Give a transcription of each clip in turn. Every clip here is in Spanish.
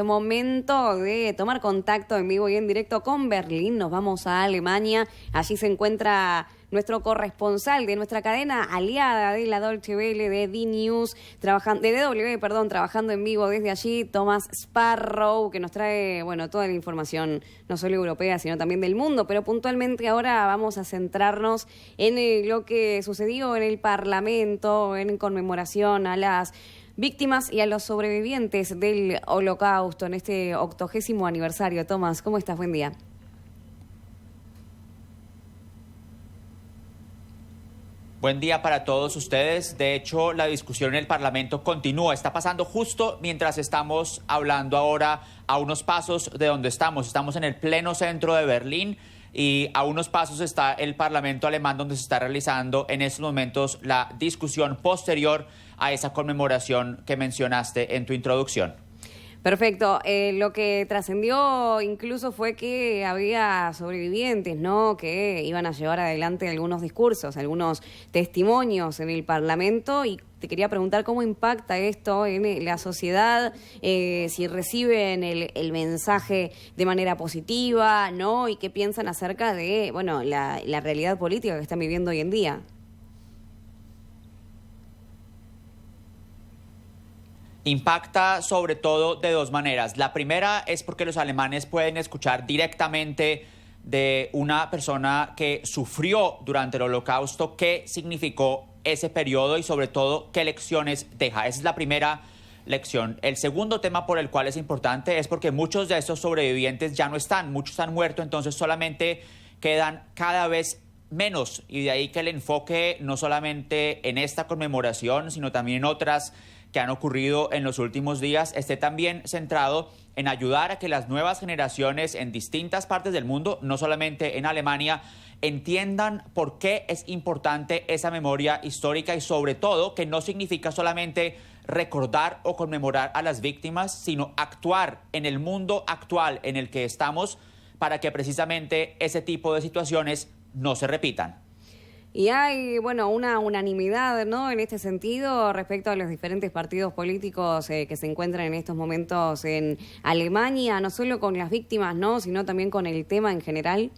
Momento de tomar contacto en vivo y en directo con Berlín. Nos vamos a Alemania. Allí se encuentra nuestro corresponsal de nuestra cadena aliada de la Deutsche Welle, de D-News, de DW, trabajando en vivo desde allí, Thomas Sparrow, que nos trae, toda la información, no solo europea, sino también del mundo. Pero puntualmente ahora vamos a centrarnos en lo que sucedió en el Parlamento, en conmemoración a las víctimas y a los sobrevivientes del Holocausto en este 80º aniversario. Tomás, ¿cómo estás? Buen día. Buen día para todos ustedes. De hecho, la discusión en el Parlamento continúa. Está pasando justo mientras estamos hablando ahora, a unos pasos de donde estamos. Estamos en el pleno centro de Berlín y a unos pasos está el Parlamento alemán, donde se está realizando en estos momentos la discusión posterior a esa conmemoración que mencionaste en tu introducción. Perfecto. Lo que trascendió incluso fue que había sobrevivientes, ¿no?, que iban a llevar adelante algunos discursos, algunos testimonios en el Parlamento, y te quería preguntar cómo impacta esto en la sociedad, si reciben el mensaje de manera positiva, ¿no?, y qué piensan acerca de, la realidad política que están viviendo hoy en día. Impacta sobre todo de dos maneras. La primera es porque los alemanes pueden escuchar directamente de una persona que sufrió durante el Holocausto qué significó ese periodo y sobre todo qué lecciones deja. Esa es la primera lección. El segundo tema por el cual es importante es porque muchos de estos sobrevivientes ya no están, muchos han muerto, entonces solamente quedan cada vez menos, y de ahí que el enfoque no solamente en esta conmemoración, sino también en otras que han ocurrido en los últimos días, esté también centrado en ayudar a que las nuevas generaciones en distintas partes del mundo, no solamente en Alemania, entiendan por qué es importante esa memoria histórica y sobre todo que no significa solamente recordar o conmemorar a las víctimas, sino actuar en el mundo actual en el que estamos para que precisamente ese tipo de situaciones no se repitan. Y hay, una unanimidad, ¿no?, en este sentido respecto a los diferentes partidos políticos que se encuentran en estos momentos en Alemania, no solo con las víctimas, ¿no?, sino también con el tema en general.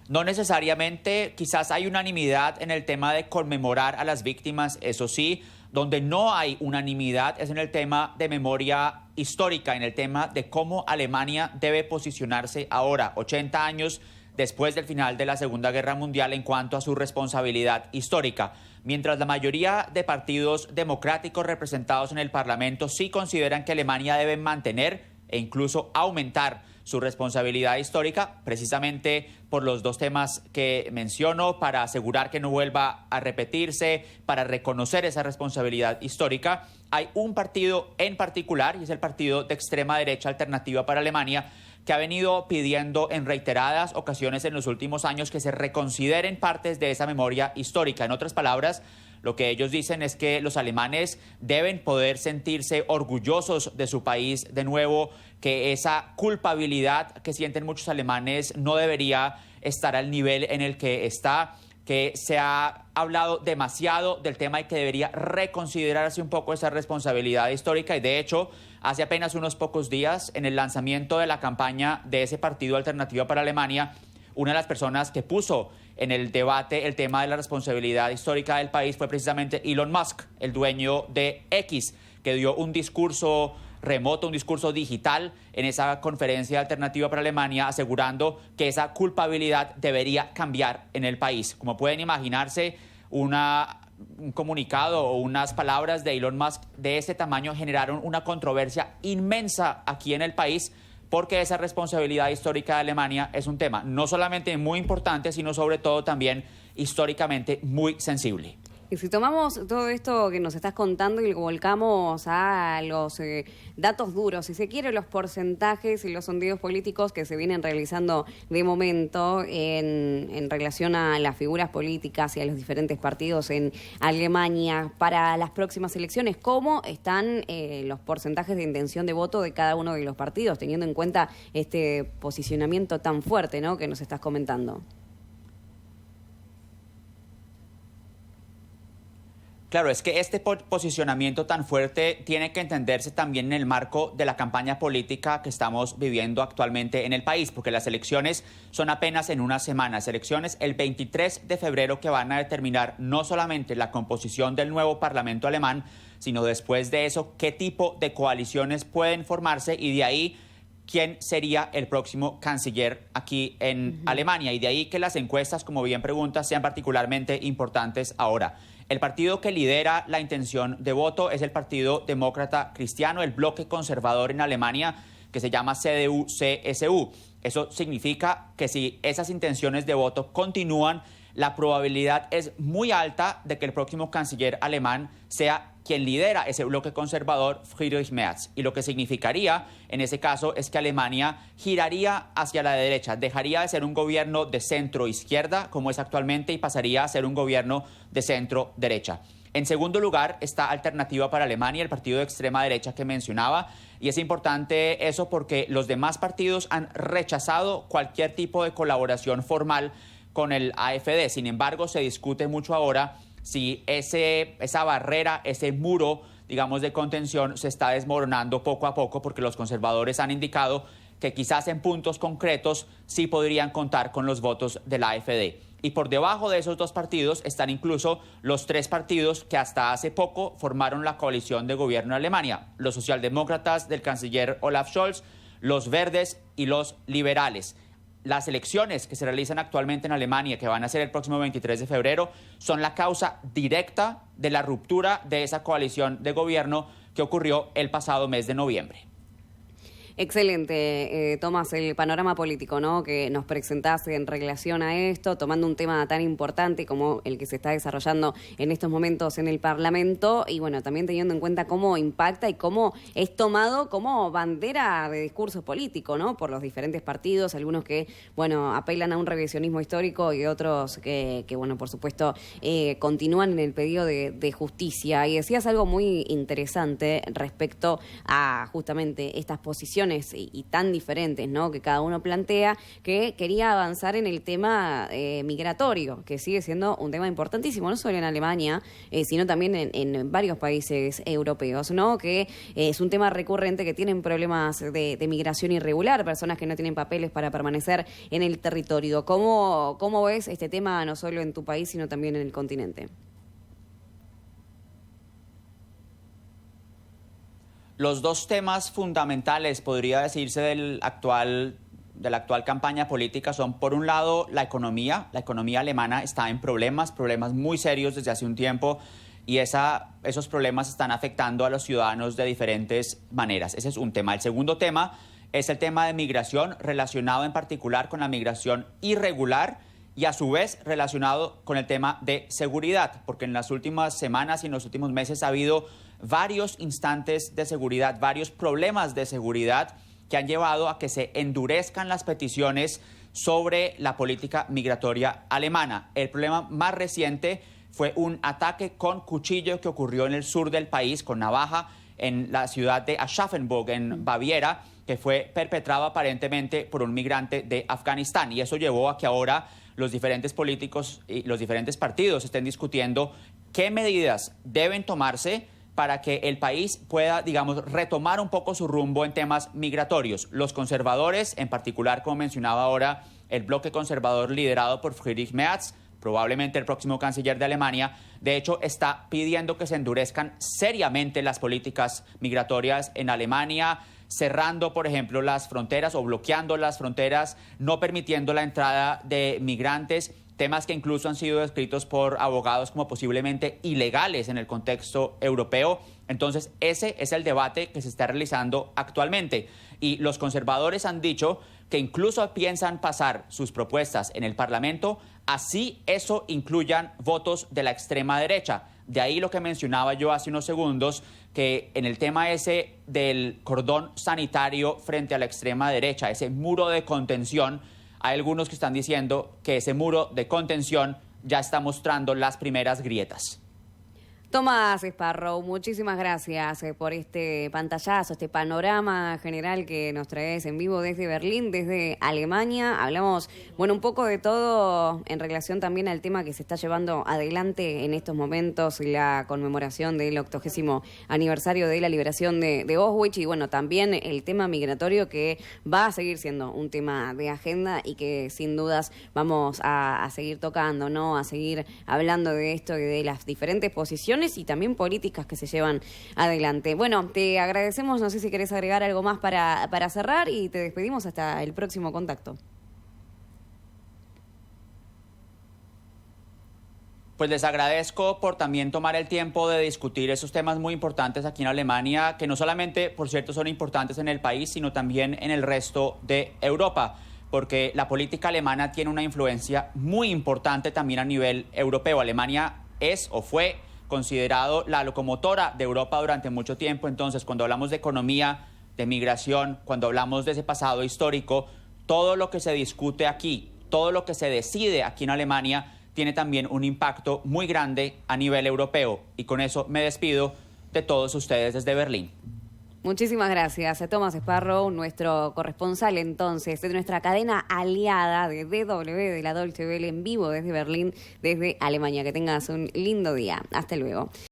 No necesariamente, quizás hay unanimidad en el tema de conmemorar a las víctimas, eso sí. Donde no hay unanimidad es en el tema de memoria histórica, en el tema de cómo Alemania debe posicionarse ahora, 80 años después del final de la Segunda Guerra Mundial, en cuanto a su responsabilidad histórica. Mientras la mayoría de partidos democráticos representados en el Parlamento sí consideran que Alemania debe mantener e incluso aumentar su responsabilidad histórica, precisamente por los dos temas que menciono, para asegurar que no vuelva a repetirse, para reconocer esa responsabilidad histórica. Hay un partido en particular, y es el partido de extrema derecha Alternativa para Alemania, que ha venido pidiendo en reiteradas ocasiones en los últimos años que se reconsideren partes de esa memoria histórica. En otras palabras, lo que ellos dicen es que los alemanes deben poder sentirse orgullosos de su país de nuevo, que esa culpabilidad que sienten muchos alemanes no debería estar al nivel en el que está, que se ha hablado demasiado del tema y que debería reconsiderarse un poco esa responsabilidad histórica. Y de hecho, hace apenas unos pocos días, en el lanzamiento de la campaña de ese partido Alternativa para Alemania, una de las personas que puso en el debate el tema de la responsabilidad histórica del país fue precisamente Elon Musk, el dueño de X, que dio un discurso remoto, un discurso digital en esa conferencia Alternativa para Alemania, asegurando que esa culpabilidad debería cambiar en el país. Como pueden imaginarse, un comunicado o unas palabras de Elon Musk de ese tamaño generaron una controversia inmensa aquí en el país, porque esa responsabilidad histórica de Alemania es un tema no solamente muy importante, sino sobre todo también históricamente muy sensible. Y si tomamos todo esto que nos estás contando y lo volcamos a los datos duros, si se quiere, los porcentajes y los sondeos políticos que se vienen realizando de momento en relación a las figuras políticas y a los diferentes partidos en Alemania para las próximas elecciones, ¿cómo están los porcentajes de intención de voto de cada uno de los partidos, teniendo en cuenta este posicionamiento tan fuerte, ¿no?, que nos estás comentando? Claro, es que este posicionamiento tan fuerte tiene que entenderse también en el marco de la campaña política que estamos viviendo actualmente en el país, porque las elecciones son apenas en unas semanas, elecciones el 23 de febrero que van a determinar no solamente la composición del nuevo Parlamento alemán, sino después de eso qué tipo de coaliciones pueden formarse y de ahí quién sería el próximo canciller aquí en Alemania. Y de ahí que las encuestas, como bien preguntas, sean particularmente importantes ahora. El partido que lidera la intención de voto es el Partido Demócrata Cristiano, el bloque conservador en Alemania, que se llama CDU-CSU. Eso significa que si esas intenciones de voto continúan, la probabilidad es muy alta de que el próximo canciller alemán sea quien lidera ese bloque conservador, Friedrich Merz. Y lo que significaría, en ese caso, es que Alemania giraría hacia la derecha, dejaría de ser un gobierno de centro-izquierda, como es actualmente, y pasaría a ser un gobierno de centro-derecha. En segundo lugar está Alternativa para Alemania, el partido de extrema derecha que mencionaba, y es importante eso porque los demás partidos han rechazado cualquier tipo de colaboración formal con el AfD. Sin embargo, se discute mucho ahora si esa barrera, ese muro, digamos, de contención se está desmoronando poco a poco, porque los conservadores han indicado que quizás en puntos concretos sí podrían contar con los votos del AfD. Y por debajo de esos dos partidos están incluso los tres partidos que hasta hace poco formaron la coalición de gobierno en Alemania: los socialdemócratas del canciller Olaf Scholz, los verdes y los liberales. Las elecciones que se realizan actualmente en Alemania, que van a ser el próximo 23 de febrero, son la causa directa de la ruptura de esa coalición de gobierno que ocurrió el pasado mes de noviembre. Excelente, Tomás, el panorama político, ¿no?, que nos presentaste en relación a esto, tomando un tema tan importante como el que se está desarrollando en estos momentos en el Parlamento, y bueno, también teniendo en cuenta cómo impacta y cómo es tomado como bandera de discurso político, ¿no?, por los diferentes partidos, algunos que, bueno, apelan a un revisionismo histórico y otros que bueno, por supuesto, continúan en el pedido de justicia. Y decías algo muy interesante respecto a justamente estas posiciones y tan diferentes, ¿no?, que cada uno plantea, que quería avanzar en el tema migratorio, que sigue siendo un tema importantísimo, no solo en Alemania, sino también en varios países europeos, ¿no?, que es un tema recurrente, que tienen problemas de migración irregular, personas que no tienen papeles para permanecer en el territorio. ¿Cómo ves este tema no solo en tu país, sino también en el continente? Los dos temas fundamentales, podría decirse, de la actual campaña política son, por un lado, la economía. La economía alemana está en problemas muy serios desde hace un tiempo, y esos problemas están afectando a los ciudadanos de diferentes maneras. Ese es un tema. El segundo tema es el tema de migración, relacionado en particular con la migración irregular y a su vez relacionado con el tema de seguridad, porque en las últimas semanas y en los últimos meses ha habido varios instantes de seguridad, varios problemas de seguridad que han llevado a que se endurezcan las peticiones sobre la política migratoria alemana. El problema más reciente fue un ataque con cuchillo que ocurrió en el sur del país, con navaja, en la ciudad de Aschaffenburg, en Baviera, que fue perpetrado aparentemente por un migrante de Afganistán. Y eso llevó a que ahora los diferentes políticos y los diferentes partidos estén discutiendo qué medidas deben tomarse para que el país pueda, digamos, retomar un poco su rumbo en temas migratorios. Los conservadores, en particular, como mencionaba ahora, el bloque conservador liderado por Friedrich Merz, probablemente el próximo canciller de Alemania, de hecho, está pidiendo que se endurezcan seriamente las políticas migratorias en Alemania, cerrando, por ejemplo, las fronteras o bloqueando las fronteras, no permitiendo la entrada de migrantes, temas que incluso han sido descritos por abogados como posiblemente ilegales en el contexto europeo. Entonces, ese es el debate que se está realizando actualmente. Y los conservadores han dicho que incluso piensan pasar sus propuestas en el Parlamento, así eso incluyan votos de la extrema derecha. De ahí lo que mencionaba yo hace unos segundos, que en el tema ese del cordón sanitario frente a la extrema derecha, ese muro de contención, hay algunos que están diciendo que ese muro de contención ya está mostrando las primeras grietas. Tomás Sparrow, muchísimas gracias por este pantallazo, este panorama general que nos traes en vivo desde Berlín, desde Alemania. Hablamos, un poco de todo en relación también al tema que se está llevando adelante en estos momentos, la conmemoración del 80º aniversario de la liberación de Auschwitz y también el tema migratorio que va a seguir siendo un tema de agenda y que sin dudas vamos a seguir tocando, ¿no? A seguir hablando de esto y de las diferentes posiciones y también políticas que se llevan adelante. Bueno, te agradecemos, no sé si querés agregar algo más para cerrar y te despedimos hasta el próximo contacto. Pues les agradezco por también tomar el tiempo de discutir esos temas muy importantes aquí en Alemania, que no solamente, por cierto, son importantes en el país, sino también en el resto de Europa, porque la política alemana tiene una influencia muy importante también a nivel europeo. Alemania es o fue considerado la locomotora de Europa durante mucho tiempo. Entonces, cuando hablamos de economía, de migración, cuando hablamos de ese pasado histórico, todo lo que se discute aquí, todo lo que se decide aquí en Alemania, tiene también un impacto muy grande a nivel europeo. Y con eso me despido de todos ustedes desde Berlín. Muchísimas gracias a Tomás Sparrow, nuestro corresponsal entonces de nuestra cadena aliada de DW, de la Deutsche Welle en vivo desde Berlín, desde Alemania. Que tengas un lindo día. Hasta luego.